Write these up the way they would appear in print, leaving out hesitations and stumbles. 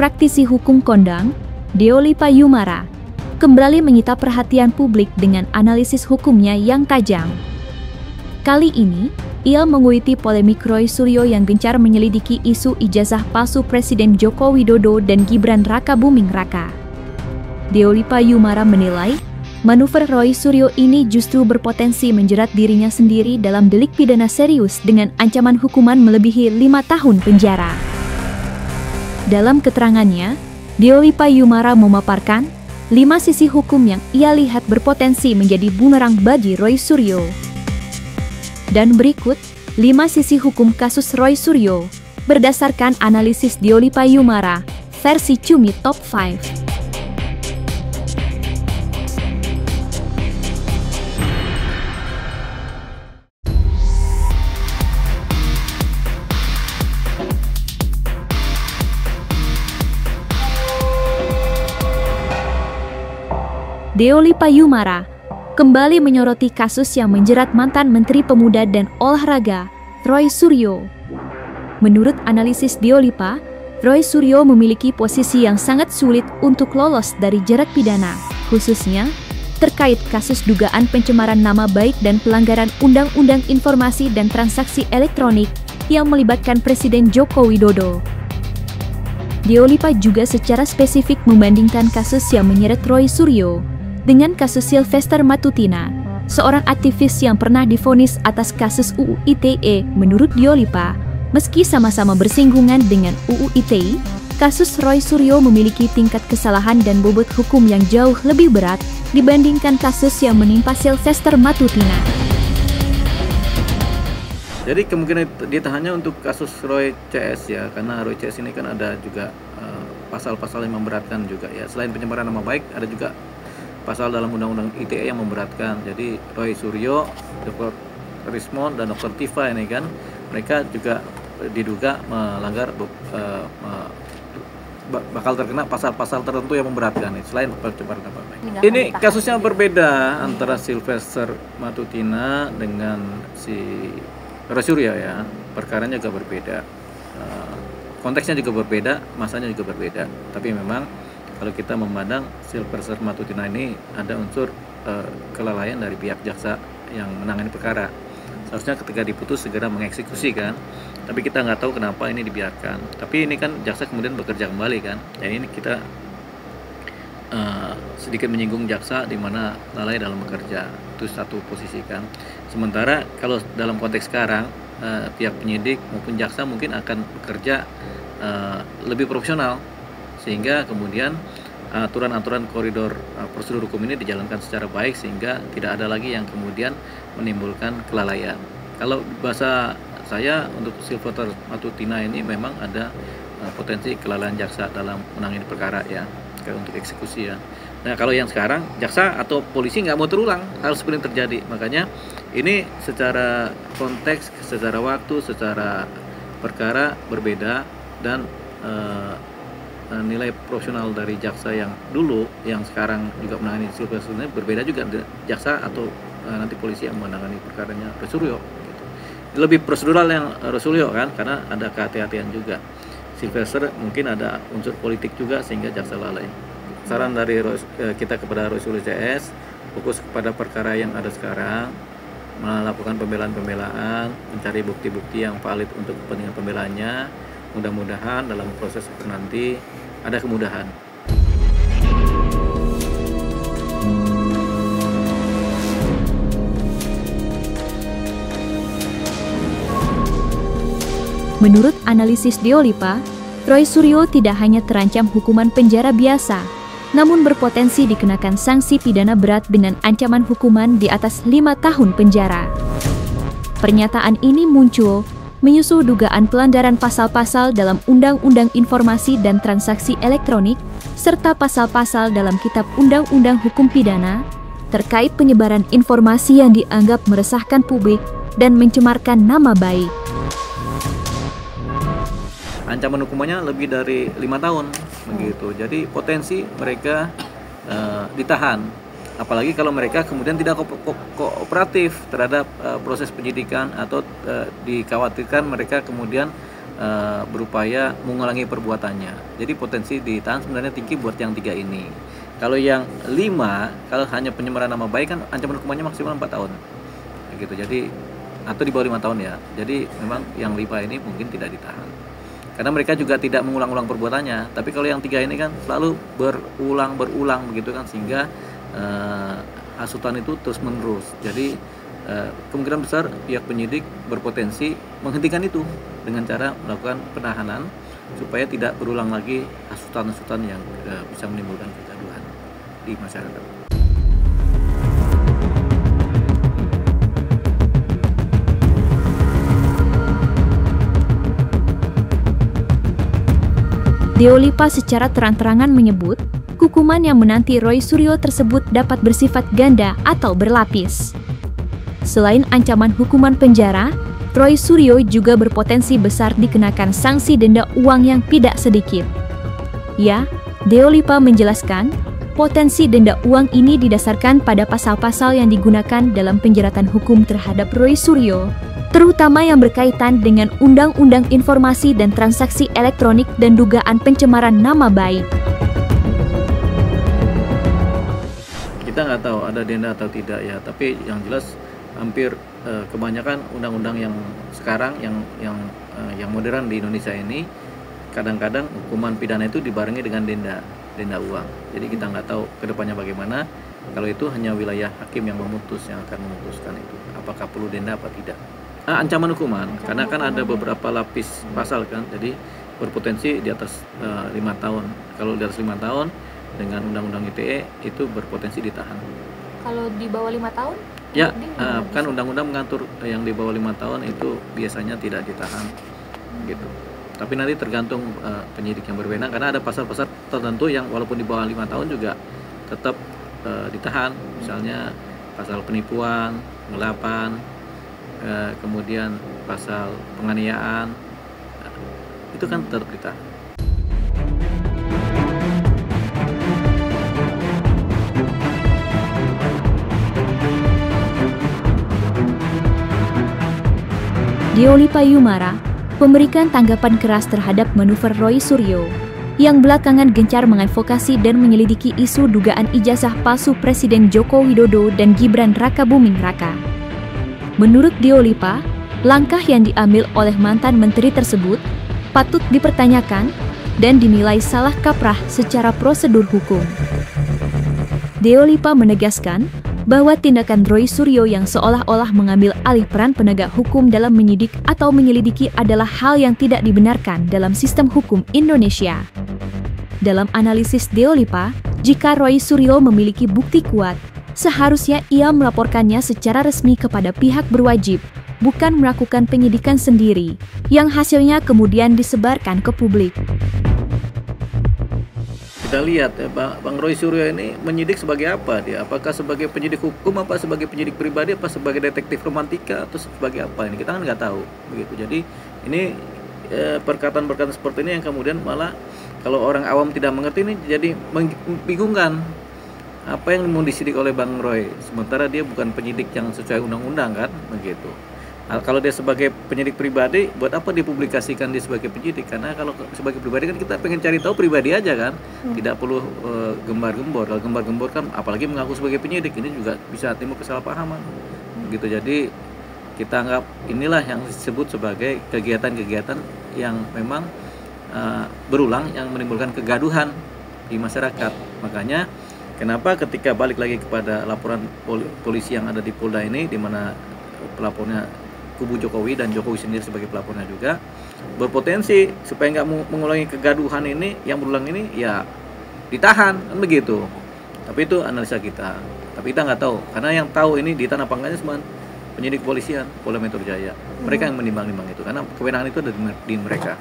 praktisi hukum kondang, Deolipa Yumara, kembali menyita perhatian publik dengan analisis hukumnya yang tajam. Kali ini, ia menguiti polemik Roy Suryo yang gencar menyelidiki isu ijazah palsu Presiden Joko Widodo dan Gibran Rakabuming Raka. Deolipa Yumara menilai, manuver Roy Suryo ini justru berpotensi menjerat dirinya sendiri dalam delik pidana serius dengan ancaman hukuman melebihi 5 tahun penjara. Dalam keterangannya, Deolipa Yumara memaparkan 5 sisi hukum yang ia lihat berpotensi menjadi bumerang bagi Roy Suryo. Dan berikut 5 sisi hukum kasus Roy Suryo berdasarkan analisis Deolipa Yumara versi Cumi Top 5. Deolipa Yumara kembali menyoroti kasus yang menjerat mantan Menteri Pemuda dan Olahraga, Roy Suryo. Menurut analisis Deolipa, Roy Suryo memiliki posisi yang sangat sulit untuk lolos dari jerat pidana, khususnya terkait kasus dugaan pencemaran nama baik dan pelanggaran Undang-Undang Informasi dan Transaksi Elektronik yang melibatkan Presiden Joko Widodo. Deolipa juga secara spesifik membandingkan kasus yang menyeret Roy Suryo dengan kasus Sylvester Matutina, seorang aktivis yang pernah divonis atas kasus UU ITE. Menurut Deolipa, meski sama-sama bersinggungan dengan UU ITE, kasus Roy Suryo memiliki tingkat kesalahan dan bobot hukum yang jauh lebih berat dibandingkan kasus yang menimpa Sylvester Matutina. Jadi kemungkinan ditahannya untuk kasus Roy CS ya, karena Roy CS ini kan ada juga pasal-pasal yang memberatkan juga ya. Selain pencemaran nama baik, ada juga pasal dalam Undang-Undang ITE yang memberatkan. Jadi Roy Suryo, Dr. Rismond, dan Dr. Tifa ini kan, mereka juga diduga melanggar bakal terkena pasal-pasal tertentu yang memberatkan selain pencemaran nama baik. Ini kasusnya berbeda antara Sylvester Matutina dengan si Roy Suryo ya. Perkaranya juga berbeda, konteksnya juga berbeda, masanya juga berbeda. Tapi memang kalau kita memandang Sylvester Matutina ini ada unsur kelalaian dari pihak jaksa yang menangani perkara. Seharusnya ketika diputus segera mengeksekusi kan, tapi kita nggak tahu kenapa ini dibiarkan. Tapi ini kan jaksa kemudian bekerja kembali kan. Jadi ini kita sedikit menyinggung jaksa di mana lalai dalam bekerja, itu satu posisi kan. Sementara kalau dalam konteks sekarang pihak penyidik maupun jaksa mungkin akan bekerja lebih profesional, sehingga kemudian aturan-aturan koridor prosedur hukum ini dijalankan secara baik sehingga tidak ada lagi yang kemudian menimbulkan kelalaian. Kalau bahasa saya untuk Sylvester Matutina ini memang ada potensi kelalaian jaksa dalam menangani perkara ya, untuk eksekusi ya. Nah kalau yang sekarang jaksa atau polisi nggak mau terulang hal seperti ini terjadi, makanya ini secara konteks, secara waktu, secara perkara berbeda, dan nilai profesional dari jaksa yang dulu yang sekarang juga menangani Sylvester ini berbeda juga jaksa atau nanti polisi yang menangani perkaranya Roy Suryo gitu. Lebih prosedural yang Roy Suryo kan, karena ada kehati-hatian juga. Sylvester mungkin ada unsur politik juga sehingga jaksa lalai. Saran dari kita kepada Roy Suryo CS, fokus kepada perkara yang ada sekarang, melakukan pembelaan-pembelaan, mencari bukti-bukti yang valid untuk kepentingan pembelaannya. Mudah-mudahan dalam proses hukum nanti ada kemudahan. Menurut analisis Deolipa, Roy Suryo tidak hanya terancam hukuman penjara biasa, namun berpotensi dikenakan sanksi pidana berat dengan ancaman hukuman di atas 5 tahun penjara. Pernyataan ini muncul menyusul dugaan pelanggaran pasal-pasal dalam Undang-Undang Informasi dan Transaksi Elektronik serta pasal-pasal dalam Kitab Undang-Undang Hukum Pidana terkait penyebaran informasi yang dianggap meresahkan publik dan mencemarkan nama baik. Ancaman hukumannya lebih dari 5 tahun begitu. Jadi potensi mereka ditahan. Apalagi kalau mereka kemudian tidak kooperatif terhadap proses penyidikan atau dikhawatirkan mereka kemudian berupaya mengulangi perbuatannya. Jadi potensi ditahan sebenarnya tinggi buat yang 3 ini. Kalau yang 5, kalau hanya pencemaran nama baik kan ancaman hukumannya maksimal 4 tahun. Gitu. Jadi atau di bawah 5 tahun ya. Jadi memang yang 5 ini mungkin tidak ditahan. Karena mereka juga tidak mengulang-ulang perbuatannya. Tapi kalau yang 3 ini kan selalu berulang begitu kan, sehingga hasutan itu terus menerus. Jadi kemungkinan besar pihak penyidik berpotensi menghentikan itu dengan cara melakukan penahanan supaya tidak berulang lagi hasutan-hasutan yang bisa menimbulkan kegaduhan di masyarakat. Deolipa secara terang-terangan menyebut hukuman yang menanti Roy Suryo tersebut dapat bersifat ganda atau berlapis. Selain ancaman hukuman penjara, Roy Suryo juga berpotensi besar dikenakan sanksi denda uang yang tidak sedikit. Ya, Deolipa menjelaskan, potensi denda uang ini didasarkan pada pasal-pasal yang digunakan dalam penjeratan hukum terhadap Roy Suryo, terutama yang berkaitan dengan Undang-Undang Informasi dan Transaksi Elektronik dan dugaan pencemaran nama baik. Kita nggak tahu ada denda atau tidak ya, tapi yang jelas hampir kebanyakan undang-undang yang sekarang yang modern di Indonesia ini kadang-kadang hukuman pidana itu dibarengi dengan denda uang. Jadi kita nggak tahu kedepannya bagaimana. Kalau itu hanya wilayah hakim yang akan memutuskan itu apakah perlu denda apa tidak. Ancaman hukuman karena kan ada beberapa lapis pasal kan, jadi berpotensi di atas 5 tahun. Kalau di atas 5 tahun dengan undang-undang ITE itu berpotensi ditahan. Kalau di bawah 5 tahun? Ya, kan undang-undang mengatur yang di bawah 5 tahun itu biasanya tidak ditahan gitu. Tapi nanti tergantung penyidik yang berwenang, karena ada pasal-pasal tertentu yang walaupun di bawah 5 tahun juga tetap ditahan. Misalnya pasal penipuan, penggelapan, kemudian pasal penganiayaan, itu kan tetap ditahan. Deolipa Yumara memberikan tanggapan keras terhadap manuver Roy Suryo yang belakangan gencar mengadvokasi dan menyelidiki isu dugaan ijazah palsu Presiden Joko Widodo dan Gibran Rakabuming Raka. Menurut Deolipa, langkah yang diambil oleh mantan menteri tersebut patut dipertanyakan dan dinilai salah kaprah secara prosedur hukum. Deolipa menegaskan bahwa tindakan Roy Suryo yang seolah-olah mengambil alih peran penegak hukum dalam menyidik atau menyelidiki adalah hal yang tidak dibenarkan dalam sistem hukum Indonesia. Dalam analisis Deolipa, jika Roy Suryo memiliki bukti kuat, seharusnya ia melaporkannya secara resmi kepada pihak berwajib, bukan melakukan penyidikan sendiri, yang hasilnya kemudian disebarkan ke publik. Kita lihat ya, Bang Roy Suryo ini menyidik sebagai apa dia? Apakah sebagai penyidik hukum, apa sebagai penyidik pribadi, apa sebagai detektif romantika, atau sebagai apa ini? Kita kan nggak tahu begitu. Jadi ini perkataan-perkataan seperti ini yang kemudian malah kalau orang awam tidak mengerti ini jadi membingungkan. Apa yang mau disidik oleh Bang Roy? Sementara dia bukan penyidik yang sesuai undang-undang kan, begitu. Kalau dia sebagai penyidik pribadi, buat apa dipublikasikan dia sebagai penyidik? Karena kalau sebagai pribadi kan kita pengen cari tahu pribadi aja kan, tidak perlu gembar-gembor. Kalau gembar-gembor kan, apalagi mengaku sebagai penyidik, ini juga bisa timbul kesalahpahaman. Gitu. Jadi kita anggap inilah yang disebut sebagai kegiatan-kegiatan yang memang berulang, yang menimbulkan kegaduhan di masyarakat. Makanya kenapa ketika balik lagi kepada laporan polisi yang ada di Polda ini, di mana pelapornya kubu Jokowi dan Jokowi sendiri sebagai pelapornya juga, berpotensi supaya nggak mengulangi kegaduhan ini yang berulang ini, ya ditahan kan begitu. Tapi itu analisa kita, tapi kita nggak tahu, karena yang tahu ini ditahan apa enggaknya cuma penyidik kepolisian Polda Metro Jaya. Mereka yang menimbang-nimbang itu, karena kewenangan itu ada di mereka.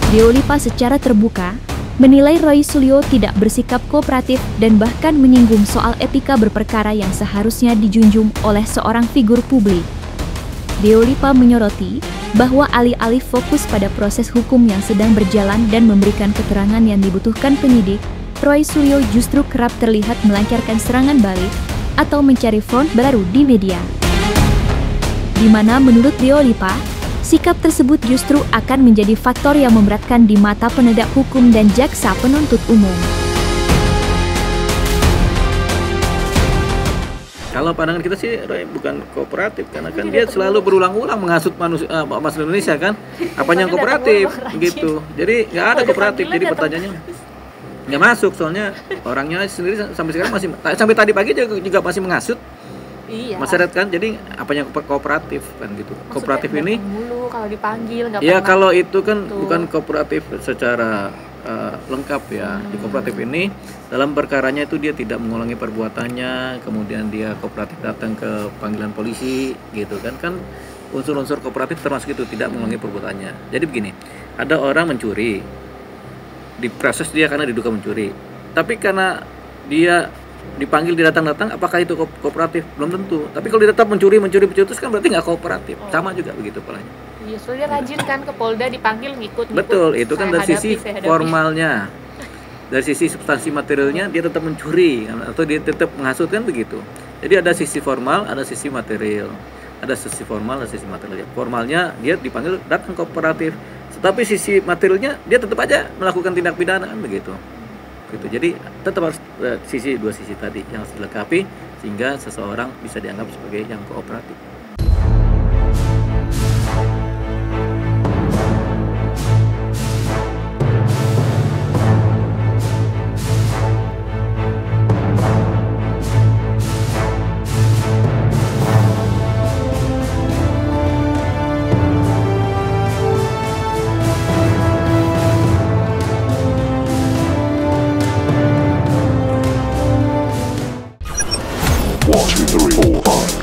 Deolipa secara terbuka menilai Roy Suryo tidak bersikap kooperatif dan bahkan menyinggung soal etika berperkara yang seharusnya dijunjung oleh seorang figur publik. Deolipa menyoroti bahwa alih-alih fokus pada proses hukum yang sedang berjalan dan memberikan keterangan yang dibutuhkan penyidik, Troy Suryo justru kerap terlihat melancarkan serangan balik atau mencari front baru di media. Di mana menurut Deolipa, sikap tersebut justru akan menjadi faktor yang memberatkan di mata penegak hukum dan jaksa penuntut umum. Kalau pandangan kita sih Roy bukan kooperatif, karena kan dia selalu berulang-ulang menghasut manusia Indonesia kan. Apanya yang kooperatif gitu. Jadi nggak ada kooperatif. Jadi pertanyaannya nggak masuk, soalnya orangnya sendiri sampai sekarang masih, sampai tadi pagi juga masih menghasut masyarakat kan. Jadi apanya kooperatif kan gitu. Maksudnya kooperatif ini mulu kalau dipanggil nggak ya pernah. Kalau itu kan bukan kooperatif secara lengkap ya. Di kooperatif ini dalam perkaranya itu dia tidak mengulangi perbuatannya, kemudian dia kooperatif datang ke panggilan polisi gitu kan unsur-unsur kooperatif termasuk itu tidak mengulangi perbuatannya. Jadi begini, ada orang mencuri, diproses dia karena diduga mencuri, tapi karena dia dipanggil, dia datang, apakah itu kooperatif? Belum tentu. Tapi kalau dia tetap mencuri terus kan berarti nggak kooperatif. Sama juga begitu polanya. Iya, soalnya rajin kan ke Polda dipanggil ngikut. Betul, itu kan dari sisi formalnya. Dari sisi substansi materialnya dia tetap mencuri atau dia tetap menghasut kan begitu. Jadi ada sisi formal, ada sisi material. Ada sisi formal, ada sisi material. Formalnya dia dipanggil datang kooperatif. Tetapi sisi materialnya dia tetap aja melakukan tindak pidana kan begitu. Gitu. Jadi tetap harus dua sisi tadi yang harus dilengkapi sehingga seseorang bisa dianggap sebagai yang kooperatif. One, two, three, four, five.